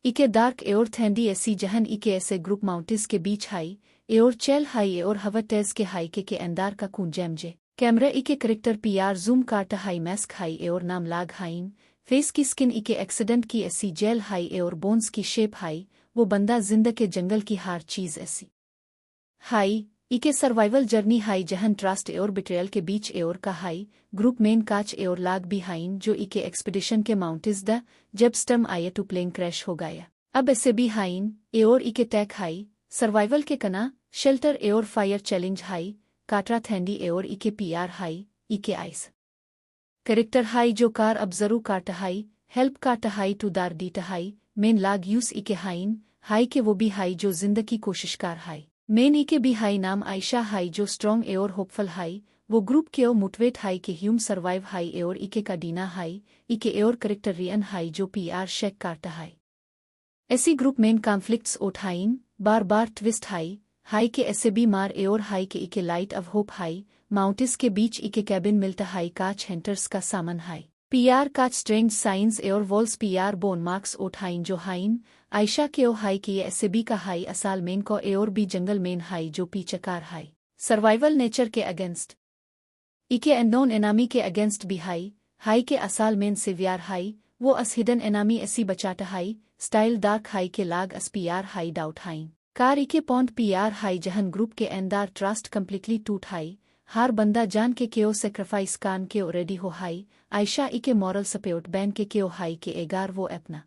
इके डार्क एओर थैंडी ऐसी जहन इके ऐसे ग्रुप माउंटिस के बीच हाई एओर चेल हाई एओर हवा तेज के हाई के अंदार का कून जैमजे कैमरा इके करेक्टर पीआर जूम काट हाई मैस्क हाई एओर नाम लाग हाइन फेस की स्किन इके एक्सीडेंट की ऐसी जेल हाई एओर बोन्स की शेप हाई वो बंदा जिंदा के जंगल की हार चीज ऐसी हाई इके सर्वाइवल जर्नी हाई जहन ट्रस्ट एओर बिट्रेयल के बीच एओर का हाई ग्रुप मेन काच एओर लाग भी हाइन जो इके एक्सपीडिशन के माउंटिस द जब स्टम आये टू प्लेन क्रैश हो गया अब ऐसे भी हाइन एओर इके टैक हाई सर्वाइवल के कना शेल्टर एओर फायर चैलेंज हाई काटरा थैंडी एओर इके पीआर हाई इके आइस करेक्टर हाई जो कार अब जरू काट हाई हेल्प काट हाई टू दार डी हाई मेन लाग यूस इके हाइन हाई के वो भी हाई जो जिंदगी कोशिश कार हाई मेन इके भी हाई नाम आयशा हाई जो स्ट्रॉन्ग एओर होपफुल हाई वो ग्रुप के ओ मोटिवेट हाई के ह्यूम सर्वाइव हाई एओर इके का डीना हाई इके एओर करेक्टर रियन हाई जो पीआर शेक काट हाई ऐसी ग्रुप मेन कॉन्फ्लिक्ट्स उठाइन बार बार ट्विस्ट हाई हाई के ऐसे भी मार एओर हाई के इके लाइट ऑफ होप हाई माउंटिस के बीच इके कैबिन मिलता हाई काच हेंटर्स का सामान हाई पीआर काच स्ट्रेंज साइंस एओर वॉल्स पीआर बोन मार्क्स उठाइन जो हाइन आयशा के ओ हाई के ये ऐसे भी का हाई असाल मेन को एओर भी जंगल मेन हाई जो पीचकार हाई सर्वाइवल नेचर के अगेंस्ट इके अननोन एनामी के अगेंस्ट भी हाई के असाल मेन सिवियर हाई वो अस हिडन एनामी ऐसी बचाता हाई स्टाइल डार्क हाई के लाग अस पीआर हाई डाउट हाइन कार इके पॉन्ट पीआर हाई जहन ग्रुप के एंदार ट्रस्ट कम्प्लीटली टूट हाई हार बंदा जान के केओ सेक्रीफाइस कान के रेडी हो हाई आयशा इके मॉरल सपोर्ट बैन के केओ हाई के एगार वो अपना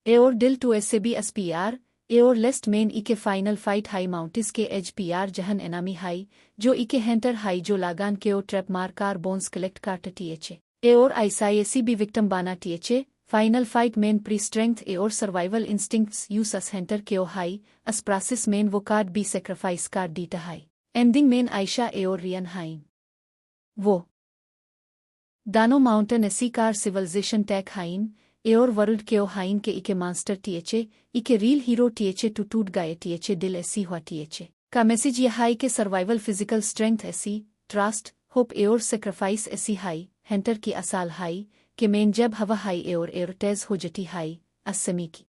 एओर दिल टू ऐसे भी अस पीआर एओर लेस्ट मेन इके फाइनल फाइट हाई माउंटिस के एज पीआर जहन एनामी हाई जो इके हेंटर हाई जो लागान के ओ ट्रैप मार कार बोन्स कलेक्ट काट टीएचे एओर आईसाईएसी भी विक्टम बाना टीएचे फाइनल फाइट मेन प्री स्ट्रेंथ एओर सर्वाइवल इंस्टिंक्ट्स यूस अस हेंटर के ओ हाई अस प्रासिस मेन वो कार्ड भी सेक्रीफाइस कार्ड डीटा हाई एंडिंग मेन आयशा एओर रियन हाइन वो दानो माउंटेन ऐसी कार सिविलाइजेशन टैक हाइन एओर वर्ल्ड के ओ हाइन के इके मास्टर टीएचे इके रील हीरो टीएचे टू टूट गए टीएचे दिल ऐसी हुआ टीएचे का मैसेज ये हाई के सर्वाइवल फिजिकल स्ट्रेंथ ऐसी ट्रस्ट होप एओर सेक्रीफाइस ऐसी हाई हेंटर की असाल हाई के मेन जब हवा हाई एओर एयरटेज हो जटी हाई असमी की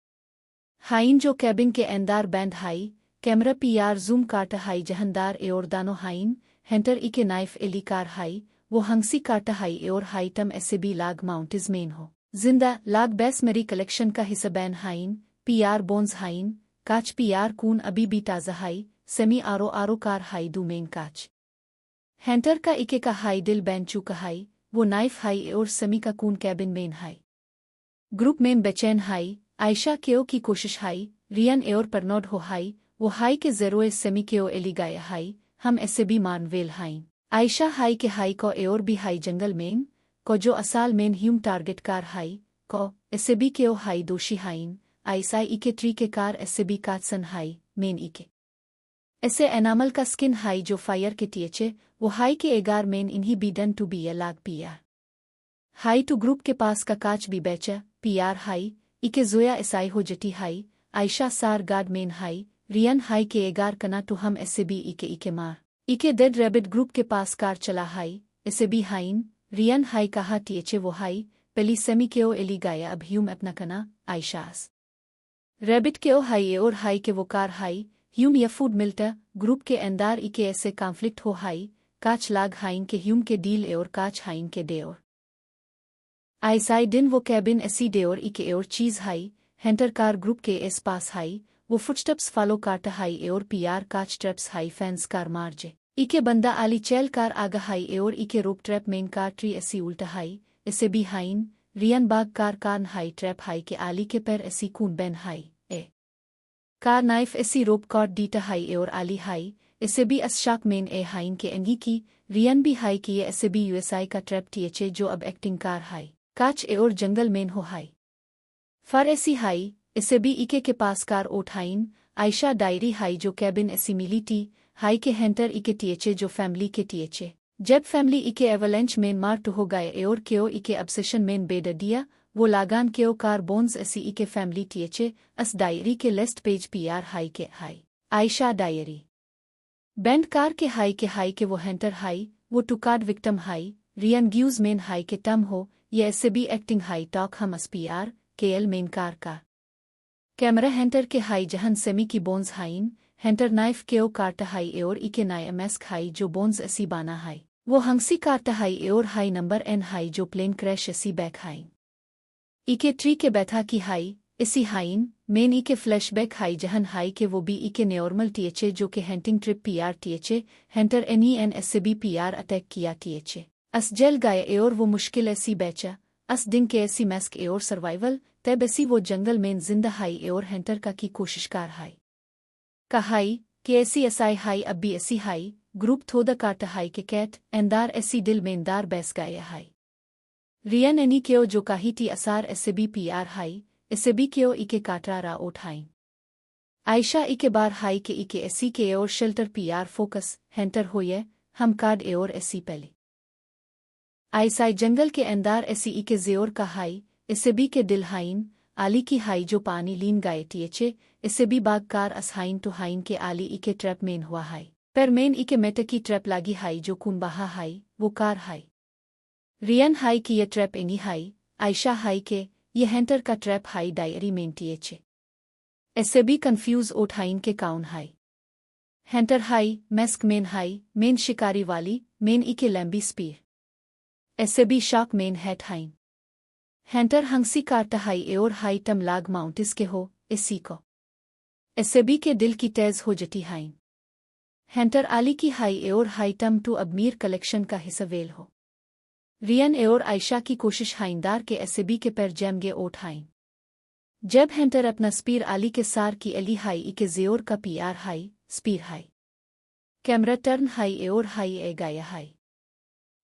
हाइन जो कैबिन के एंदार बैंड हाई कैमरा पीआर जूम काट हाई जहनदार एओर दानो हाइन हेंटर इके नाइफ एली कार हाई वो हंसी काट हाई एओर हाई टम ऐसे भी लाग माउंटिज मेन हो जिंदा लाग बेस मेरी कलेक्शन का हिस्सा बैन हाइन पीआर बोन्स हाइन काच पीआर कून अभी भी ताज़ा हाई सेमी आरो आरो कार हाई दू मेन काच हेंटर का इके का हाई दिल बैन चूका हाई वो नाइफ हाई और सेमी का कून कैबिन मेन हाई ग्रुप मेन बेचैन हाई आयशा केओ की कोशिश हाई रियन एओर परनोड हो हाई वो हाई के जेरोए सेमी केओ एली गाया हाई हम ऐसे भी मानवेल हाइन आयशा हाई के हाई को एओर भी हाई जंगल मेन को जो असाल main Hume target car high को ऐसे भी केओ हाई दोषी हाइन आईसाई इके ट्री के कार ऐसे भी काटसन हाई मेन इके ऐसे एनामल का स्किन हाई जो फायर के टीएचे वो हाई के एगार मेन इन्हीं बी डन टू बी ए लाग पीआर हाई टू ग्रुप के पास का काच भी बेचा पीआर हाई इके जोया ऐसाई हो जटी हाई आयशा सार गार्ड मेन हाई रियन हाई के एगार कना टू हम ऐसे भी इके मार इके डेड रैबिट ग्रुप के पास कार चला हाई ऐसे भी हाइन रियन हाई कहा टीएचे वो हाई पहली सेमी के ओ एली गाया अब ह्यूम अपना कना आयशास रैबिट के ओ हाई और हाई के वो कार हाई ह्यूम या फूड मिलता ग्रुप के अंदार इके ऐसे कॉन्फ्लिक्ट हो हाई काच लाग हाइन के ह्यूम के डील और काच हाइन के डे और आईसाई दिन वो कैबिन ऐसी डे और इके और चीज हाई हेंटर कार ग्रुप के एस पास हाई वो फुटस्टेप्स फॉलो काट हाई और पीआर काच ट्रैप्स हाई फैंस कार मारजे इके बंदा आली चैल कार आगा हाई और इके रोप ट्रैप मेन कार ट्री ऐसी उल्टा हाई ऐसे भी हाइन रियन बाग कार कान हाई ट्रैप हाई के आली के पैर ऐसी कून बैन हाई ए कार नाइफ ऐसी रोप कॉट डीटा हाई और आली हाई ऐसे भी अशाक मेन ए हाइन के एंगी की रियन भी हाई की ऐसे भी यूएसआई का ट्रैप टीएचे जो अब एक्टिंग कार हाई काच ए और जंगल मेन हो हाई फर ऐसी हाई ऐसे भी इके के पास कार ओठाइन आयशा डायरी हाई जो कैबिन ऐसी मिली टी हाई के हेंटर इके टीएचे जो फैमिली के टीएचे जब फैमिली इके एवलेंच मेन मार टू हो गए और केओ इके ऑब्सेशन मेन बेड दिया वो लागान केओ कार बोन्स ऐसी इके फैमिली टीएचे अस डायरी के लेस्ट पेज पीआर हाई के high Ayesha diary band car के हाई के वो हेंटर हाई वो टुकार्ड victim high rayon gives main high के टम हो ये ऐसे भी एक्टिंग हाई टॉक हम अस पीआर के एल मेन कार का कैमरा हेंटर के हाई जहन सेमी की बोन्स हाइन हेंटर नाइफ केओ कार्ट हाई एओर इके नाय एमएस्क हाई जो बोन्स असी बाना हाई वो हंसी कार्ट हाई एओर हाई नंबर एन हाई जो प्लेन क्रैश असी बैक हाइन इके ट्री के बैथा की हाई इसी हाइन मेन इके फ्लैशबैक हाई जहन हाई के वो बी इके नॉर्मल टीएचए जो के हेंटिंग ट्रिप पीआर टीएचए हेंटर एन एस से बी पीआर अटैक किया टीएचए अस जेल गाय एओर वो मुश्किल ऐसी बैचा अस दिन के ऐसी मैस्क एओर सर्वाइवल तब ऐसी वो जंगल में जिंदा हाई एओर हेंटर का की कोशिश कार हाई का हाई के ऐसी एसआई हाई अब भी ऐसी हाई ग्रुप थोदा काट हाई के कैट एंदार ऐसी दिल में दार बैस गाय हाई रियन एनी केओ जो काही टी असार ऐसे बी पीआर हाई इसे भी केओ इके काटरा रा उठाई आयशा इके बार हाई के इके ऐसी के एओर शेल्टर पीआर फोकस हेंटर होये हम कार्ड एओर ऐसी पहले आईसाई जंगल के अंदार ऐसी इके जेओर का हाई इसे भी के दिल हाइन आली की हाई जो पानी लीन गाए टीएचे इसे भी बाग कार अस हाइन टू हाइन के आली इके ट्रैप मेन हुआ हाई पर मेन इके मेटे की ट्रैप लागी हाई जो खून बहा हाई वो कार हाई रियन हाई की ये trap any high Ayesha high के ये हेंटर का ट्रैप हाई डायरी मेन टीएचे इसे भी कंफ्यूज ओठाइन के काउन हाई हेंटर हाई मेस्क मेन शिकारी वाली मेन इके लैम्बी स्पीर ऐसे भी शाक मेन हैट हाइन हेंटर हंसी कार्ट हाई एओर हाई टम लाग माउंटिस के हो इसी को ऐसे भी के दिल की तेज हो जटी हाइन हेंटर आली की हाई एओर हाई टम टू अबमीर कलेक्शन का हिस्सा वेल हो रियन एओर आयशा की कोशिश हाइंदार के ऐसे भी के पैर जैम गे ओठ हाइन जब हेंटर अपना स्पीर आली के सार की एली हाई इके जेओर का पीआर हाई स्पीर हाई कैमरा टर्न हाई एओर हाई ए गाया हाई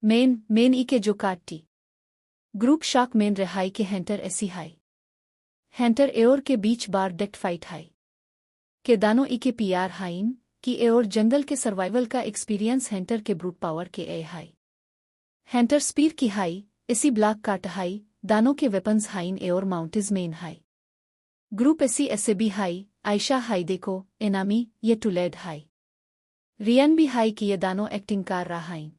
मेन इके जो काटती ग्रुप शॉक मेन रहाई के हेंटर ऐसी हाई हेंटर एओर के बीच बार डेक्ट फाइट हाई के दानो इके पीआर हाइन की एओर जंगल के सर्वाइवल का एक्सपीरियंस हेंटर के ब्रूट पावर के ए हाई हेंटर स्पीर की हाई इसी ब्लॉक काट हाई दानों के वेपन्स हाइन एओर माउंटिज मेन हाई ग्रुप ऐसे भी हाई आयशा हाई देखो एनामी ये टूलेड हाई रियन भी हाई की ये दानों एक्टिंग कार रहा हाइन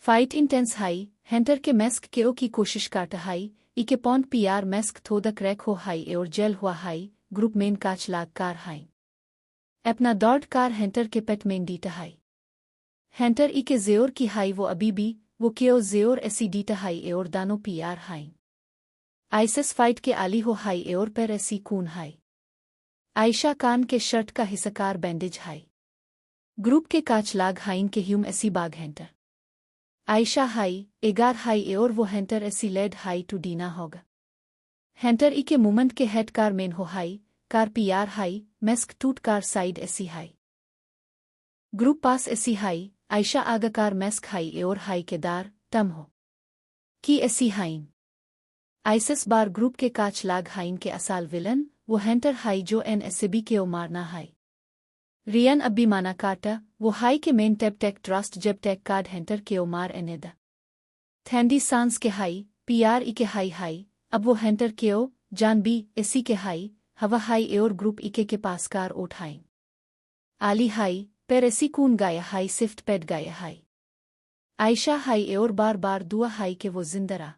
फाइट इंटेंस हाई हेंटर के मैस्क केओ की कोशिश काट हाई इके पॉन्ट पीआर मैस्क थोदा क्रैक हो हाई एओर जेल हुआ हाई ग्रुप मेन काच लाग कार हाई अपना दौड़ कार हेंटर के पेट मेन डीटा हाई हेंटर इके जेओर की हाई वो अभी भी वो केओ जेओर ऐसी डीटा हाई एओर दानो पीआर हाई आइसस फाइट के आली हो हाई एओर पर ऐसी कून हाई आयशा कान के शर्ट का हिस्साकार बैंडेज हाई ग्रुप के काच लाग हाइन के ह्यूम ऐसी बाग हेंटर आयशा हाई एगार हाई एओर वो हेंटर ऐसी लेड हाई टू डीना होगा हेंटर इके मूमेंट के हेड कार मेन हो हाई कार पीआर हाई मेस्क टूट कार साइड ऐसी हाई ग्रुप पास ऐसी हाई आयशा आगा कार मेस्क हाई एओर हाई के दार टम हो की ऐसी हाइन आइसस बार ग्रुप के काच लाग हाइन के असाल विलन वो हेंटर हाई जो एन ऐसे भी के ओ मारना हाई रियन अब्बी माना काटा वो हाई के मेन टेप टेक ट्रस्ट जब टेक कार्ड हेंटर के ओ मार एनेदा थैंडी सांस के हाई पीआर इके हाई हाई अब वो हेंटर के ओ जान बी इसी के हाई हवा हाई एओर ग्रुप इके के पास कार उठाई आली हाई पर ऐसी कून गाया हाई सिफ्ट पेड गाया हाई आयशा हाई एओर बार बार दुआ हाई के वो जिंदरा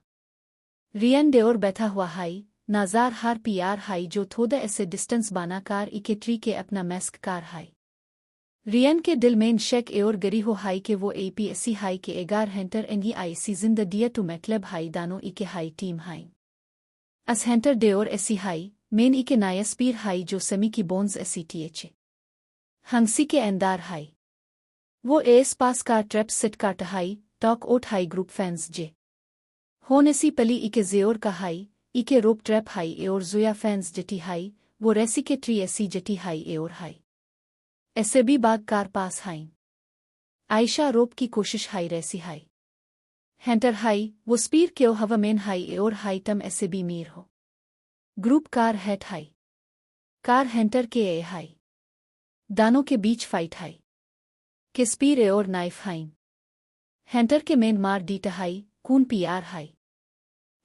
रियन डेओर बैठा हुआ हाई नाजार हार पीआर हाई जो थोड़ा ऐसे डिस्टेंस बाना कार इके ट्री के अपना मैस्क कार हाई रियन के दिल में शेक एओर गरी हो हाई के वो एपीएससी हाई के एगार हेंटर एनही आईसी जिंदा दिया टू मैटलब हाई दानो इके हाई टीम हाई अस हेंटर डेओर ऐसी हाई मेन इके नाया स्पीर हाई जो सेमी की बोन्स ऐसी टीएचे हंसी के अंदार हाई वो एस पास कार ट्रैप सिट काट हाई टॉक ओट हाई ग्रुप फैंस जे होन ऐसी पली इके जेओर का हाई इके रोप ट्रैप हाई एओर जुया फैंस जटी हाई वो रेसी के ट्री ऐसी जटी हाई एओर हाई ऐसे भी बाग कार पास हाई आयशा रोप की कोशिश हाई रेसी हाई हेंटर हाई वो स्पीर केओ हवा मेन हाई एओर हाई टम ऐसे भी मीर हो ग्रुप कार हेट हाई कार हेंटर के ए हाई दानों के बीच फाइट हाई के स्पीर एओर नाइफ हाई हेंटर के मेन मार डीटा हाई कून पीआर हाई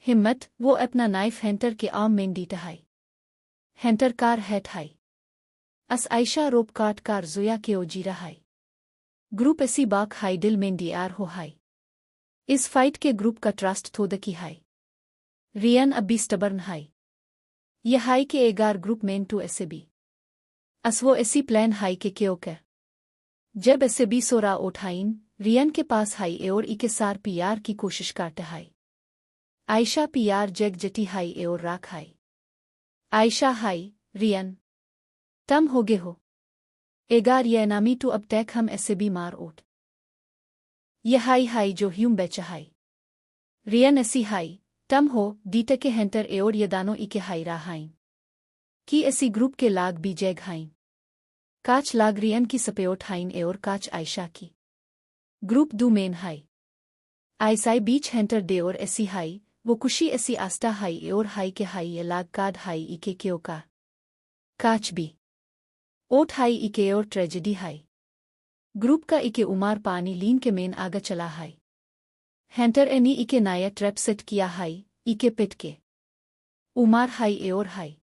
हिम्मत वो अपना नाइफ हेंटर के आम मेन डीटा हाई हेंटर कार हेट हाई अस आयशा रोप काट कार जुया के ओ जीरा हाई ग्रुप ऐसी बाक हाई दिल मेन डीआर हो हाई इस फाइट के ग्रुप का ट्रस्ट थोदा की हाई रियन अब्बी स्टबर्न हाई ये हाई के एगार ग्रुप मेन टू ऐसे बी असवो ऐसी प्लान हाई के क्यों कर जब ऐसे बी सोरा उठाइन रियन के पास हाई एओर इके सार पीआर की कोशिश काटे हाई आयशा पीआर जग जटी हाई एओर राख हाई आयशा हाई रियन तम होगे हो एगार ये नामी टू अब तक हम ऐसे भी मार ओट ये हाई हाई जो ह्यूम बेचा हाई रियन ऐसी हाई तम हो डीटे के हेंटर एओर ये दानो इके हाई राहाइन की ऐसी ग्रुप के लाग भी जैग हाइन काच लाग रियन की सपेओट हाइन एओर काच आयशा की ग्रुप दू मेन हाई आयसाई बीच हेंटर डेओर ऐसी हाई वो कुशी ऐसी आस्था हाई एओर हाई के हाई ये लाग काद हाई इके क्यों का काच भी ओट हाई इके और ट्रेजेडी हाई ग्रुप का इके उमार पानी लीन के मेन आगा चला हाई हेंटर एनी इके नाया ट्रैप सेट किया हाई इके पिट के उमार हाई एओर हाई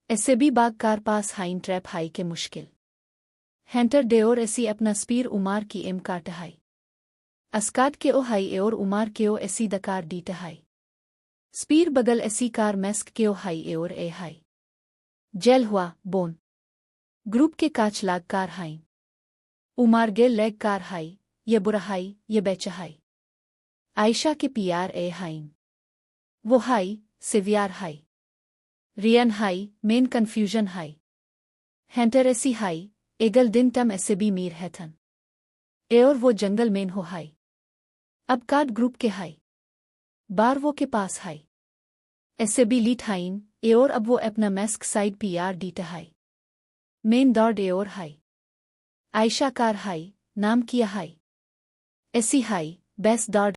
ऐसे भी बाग कार पास हाइन ट्रैप हाई के मुश्किल हेंटर डेओर ऐसी अपना स्पीर उमार की एम काट हाई अस्काट के ओ हाई एओर उमार के ओ ऐसी दकार डीट हाई स्पीर बगल ऐसी कार मैस्क के ओ हाई एओर ए हाई जेल हुआ बोन ग्रुप के काच लाग कार हाई उमार गेल लेग कार हाई ये बुरा हाई ये बेचा हाई आयशा के पीआर ए हाइन वो हाई सिवियार हाई रियन हाई मेन कन्फ्यूजन हाई हेंटर ऐसी हाई एगल दिन तम ऐसे भी मीर है थन एओर वो जंगल मेन हो हाई अब काट ग्रुप के हाई बार वो के पास हाई ऐसे भी लीट हाइन एओर अब वो अपना मैस्क साइड पीआर डीट हाई मेन दौड़ एओर हाई आयशा कार हाई नाम किया हाई ऐसी हाई बेस दौड़